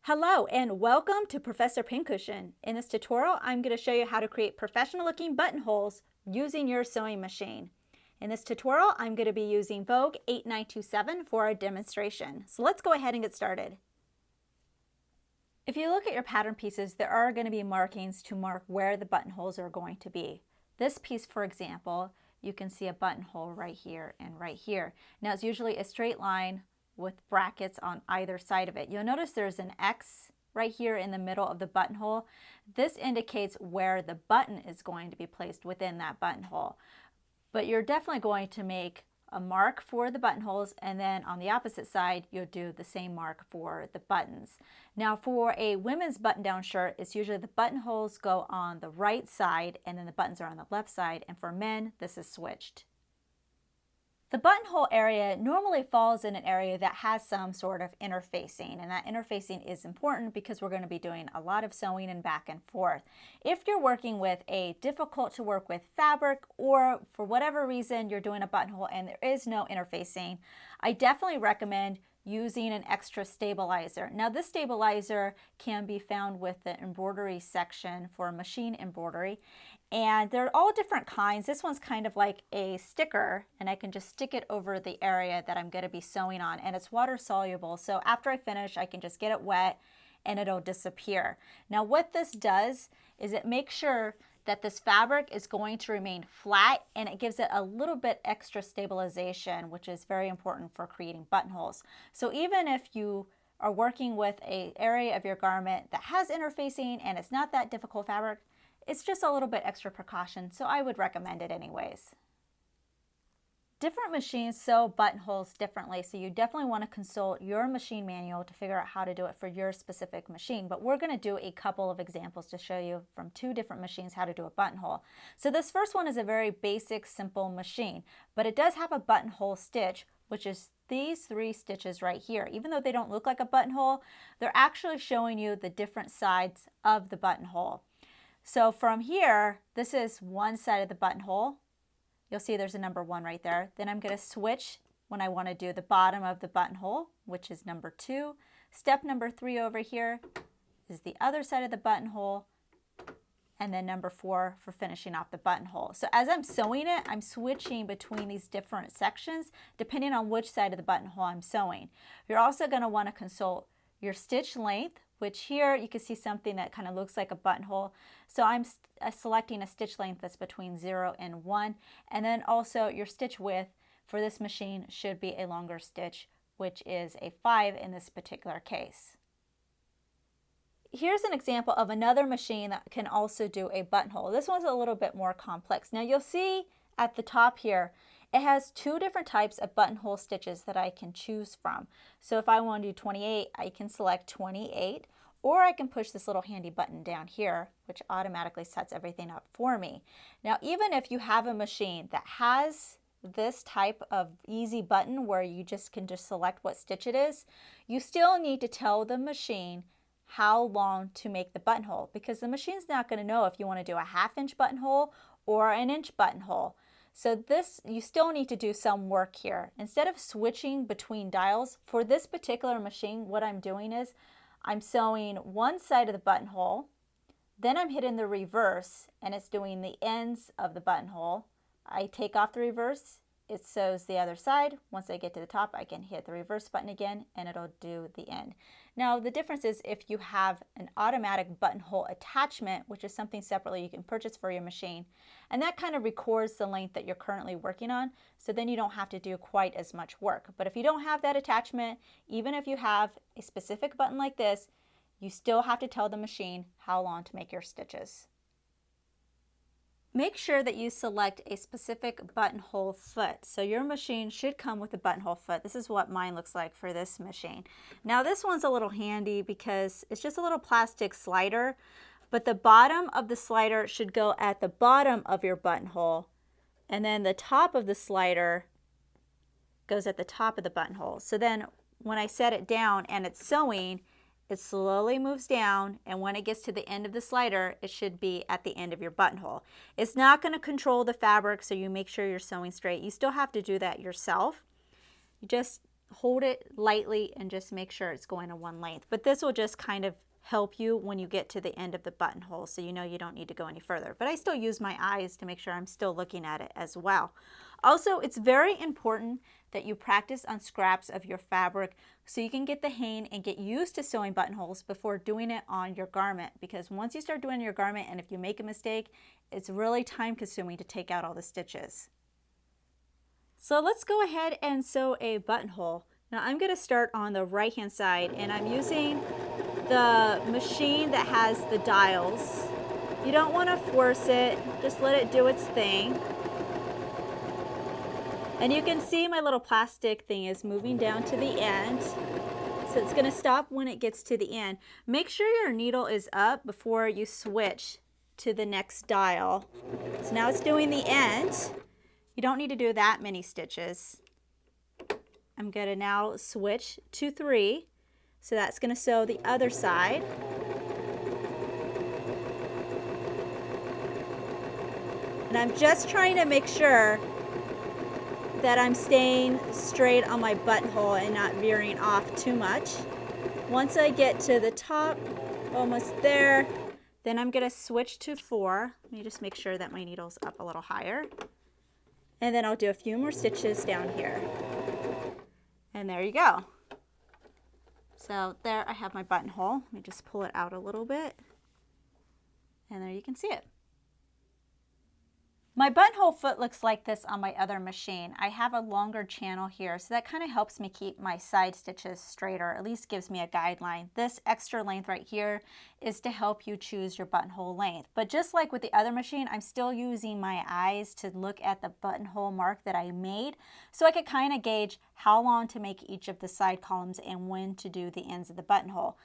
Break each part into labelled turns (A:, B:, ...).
A: Hello and welcome to Professor Pincushion. In this tutorial, I'm going to show you how to create professional looking buttonholes using your sewing machine. In this tutorial, I'm going to be using Vogue 8927 for a demonstration. So let's go ahead and get started. If you look at your pattern pieces, there are going to be markings to mark where the buttonholes are going to be. This piece, for example, you can see a buttonhole right here and right here. Now it's usually a straight line with brackets on either side of it. You'll notice there's an X right here in the middle of the buttonhole. This indicates where the button is going to be placed within that buttonhole. But you're definitely going to make a mark for the buttonholes, and then on the opposite side you'll do the same mark for the buttons. Now for a women's button-down shirt, it's usually the buttonholes go on the right side and then the buttons are on the left side, and for men this is switched. The buttonhole area normally falls in an area that has some sort of interfacing, and that interfacing is important because we're going to be doing a lot of sewing and back and forth. If you're working with a difficult to work with fabric, or for whatever reason you're doing a buttonhole and there is no interfacing, I definitely recommend using an extra stabilizer. Now this stabilizer can be found with the embroidery section for machine embroidery, and they're all different kinds. This one's kind of like a sticker, and I can just stick it over the area that I'm going to be sewing on, and it's water soluble, so after I finish I can just get it wet and it'll disappear. Now what this does is it makes sure that this fabric is going to remain flat, and it gives it a little bit extra stabilization, which is very important for creating buttonholes. So even if you are working with an area of your garment that has interfacing and it's not that difficult fabric, it's just a little bit extra precaution, so I would recommend it anyways. Different machines sew buttonholes differently, so you definitely want to consult your machine manual to figure out how to do it for your specific machine. But we're going to do a couple of examples to show you from two different machines how to do a buttonhole. So this first one is a very basic, simple machine, but it does have a buttonhole stitch, which is these 3 stitches right here. Even though they don't look like a buttonhole, they're actually showing you the different sides of the buttonhole. So from here, this is one side of the buttonhole. You'll see there's a number 1 right there. Then I'm going to switch when I want to do the bottom of the buttonhole, which is number 2. Step number 3 over here is the other side of the buttonhole, and then number 4 for finishing off the buttonhole. So as I'm sewing it, I'm switching between these different sections depending on which side of the buttonhole I'm sewing. You're also going to want to consult your stitch length, which here you can see something that kind of looks like a buttonhole. So I'm selecting a stitch length that's between 0 and 1. And then also your stitch width for this machine should be a longer stitch, which is a 5 in this particular case. Here's an example of another machine that can also do a buttonhole. This one's a little bit more complex. Now you'll see at the top here, it has 2 different types of buttonhole stitches that I can choose from. So if I want to do 28, I can select 28, or I can push this little handy button down here, which automatically sets everything up for me. Now, even if you have a machine that has this type of easy button where you can just select what stitch it is, you still need to tell the machine how long to make the buttonhole, because the machine's not going to know if you want to do a 1/2 inch buttonhole or an inch buttonhole. So this, you still need to do some work here. Instead of switching between dials, for this particular machine, what I'm doing is I'm sewing one side of the buttonhole, then I'm hitting the reverse, and it's doing the ends of the buttonhole. I take off the reverse, it sews the other side. Once I get to the top, I can hit the reverse button again, and it'll do the end. Now, the difference is if you have an automatic buttonhole attachment, which is something separately you can purchase for your machine, and that kind of records the length that you're currently working on, so then you don't have to do quite as much work. But if you don't have that attachment, even if you have a specific button like this, you still have to tell the machine how long to make your stitches. Make sure that you select a specific buttonhole foot. So your machine should come with a buttonhole foot. This is what mine looks like for this machine. Now this one's a little handy because it's just a little plastic slider, but the bottom of the slider should go at the bottom of your buttonhole, and then the top of the slider goes at the top of the buttonhole. So then when I set it down and it's sewing, it slowly moves down, and when it gets to the end of the slider, it should be at the end of your buttonhole. It's not going to control the fabric, so you make sure you're sewing straight. You still have to do that yourself. You just hold it lightly and just make sure it's going to one length. But this will just kind of help you when you get to the end of the buttonhole, so you know you don't need to go any further. But I still use my eyes to make sure I'm still looking at it as well. Also, it's very important that you practice on scraps of your fabric so you can get the hang and get used to sewing buttonholes before doing it on your garment, because once you start doing your garment and if you make a mistake, it's really time consuming to take out all the stitches. So let's go ahead and sew a buttonhole. Now I'm going to start on the right hand side, and I'm using the machine that has the dials. You don't want to force it, just let it do its thing. And you can see my little plastic thing is moving down to the end. So it's going to stop when it gets to the end. Make sure your needle is up before you switch to the next dial. So now it's doing the end. You don't need to do that many stitches. I'm going to now switch to 3. So that's going to sew the other side. And I'm just trying to make sure that I'm staying straight on my buttonhole and not veering off too much. Once I get to the top, almost there, then I'm going to switch to 4. Let me just make sure that my needle's up a little higher. And then I'll do a few more stitches down here. And there you go. So there I have my buttonhole. Let me just pull it out a little bit. And there you can see it. My buttonhole foot looks like this on my other machine. I have a longer channel here, so that kind of helps me keep my side stitches straighter, at least gives me a guideline. This extra length right here is to help you choose your buttonhole length. But just like with the other machine, I'm still using my eyes to look at the buttonhole mark that I made, so I could kind of gauge how long to make each of the side columns and when to do the ends of the buttonhole.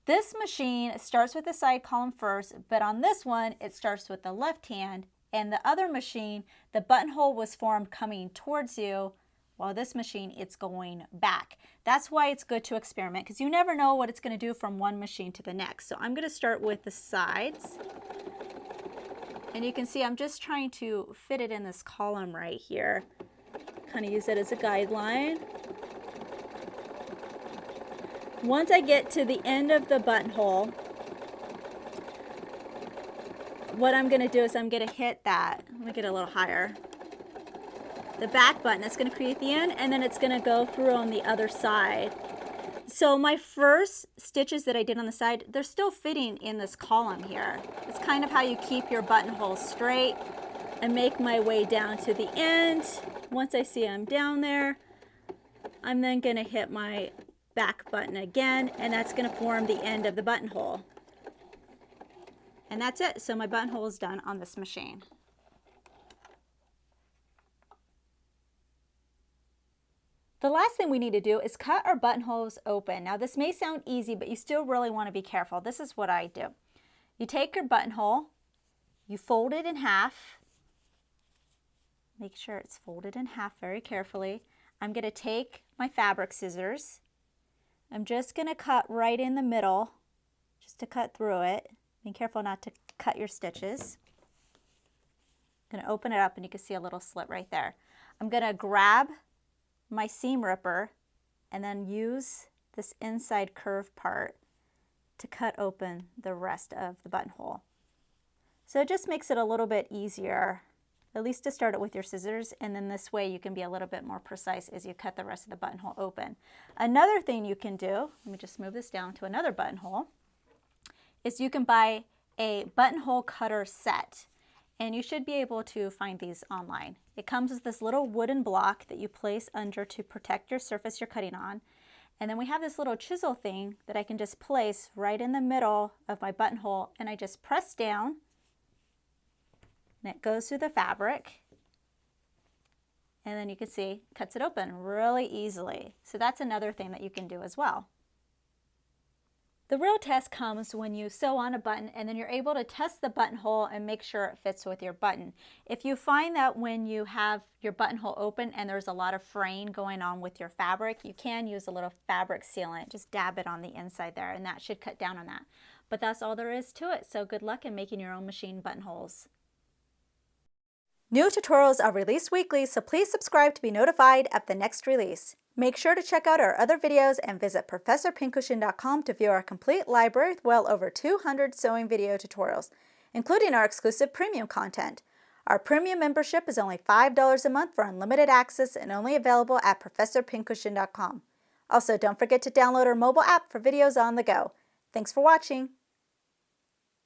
A: This machine starts with the side column first, but on this one, it starts with the left hand. And the other machine, the buttonhole was formed coming towards you, while this machine, it's going back. That's why it's good to experiment, because you never know what it's going to do from one machine to the next. So I'm going to start with the sides. And you can see I'm just trying to fit it in this column right here. Kind of use it as a guideline. Once I get to the end of the buttonhole, what I'm going to do is I'm going to hit that. Let me get a little higher. The back button, it's going to create the end, and then it's going to go through on the other side. So my first stitches that I did on the side, they're still fitting in this column here. It's kind of how you keep your buttonhole straight, and make my way down to the end. Once I see I'm down there, I'm then going to hit my back button again, and that's going to form the end of the buttonhole. And that's it. So my buttonhole is done on this machine. The last thing we need to do is cut our buttonholes open. Now this may sound easy, but you still really want to be careful. This is what I do. You take your buttonhole, you fold it in half. Make sure it's folded in half very carefully. I'm going to take my fabric scissors. I'm just going to cut right in the middle, just to cut through it. Be careful not to cut your stitches. I'm going to open it up and you can see a little slit right there. I'm going to grab my seam ripper and then use this inside curve part to cut open the rest of the buttonhole. So it just makes it a little bit easier, at least to start it with your scissors, and then this way you can be a little bit more precise as you cut the rest of the buttonhole open. Another thing you can do, let me just move this down to another buttonhole, is you can buy a buttonhole cutter set, and you should be able to find these online. It comes with this little wooden block that you place under to protect your surface you're cutting on, and then we have this little chisel thing that I can just place right in the middle of my buttonhole, and I just press down and it goes through the fabric, and then you can see it cuts it open really easily. So that's another thing that you can do as well. The real test comes when you sew on a button and then you're able to test the buttonhole and make sure it fits with your button. If you find that when you have your buttonhole open and there's a lot of fraying going on with your fabric, you can use a little fabric sealant. Just dab it on the inside there and that should cut down on that. But that's all there is to it. So good luck in making your own machine buttonholes. New tutorials are released weekly, so please subscribe to be notified of the next release. Make sure to check out our other videos and visit ProfessorPincushion.com to view our complete library with well over 200 sewing video tutorials, including our exclusive premium content. Our premium membership is only $5 a month for unlimited access and only available at ProfessorPincushion.com. Also, don't forget to download our mobile app for videos on the go. Thanks for watching.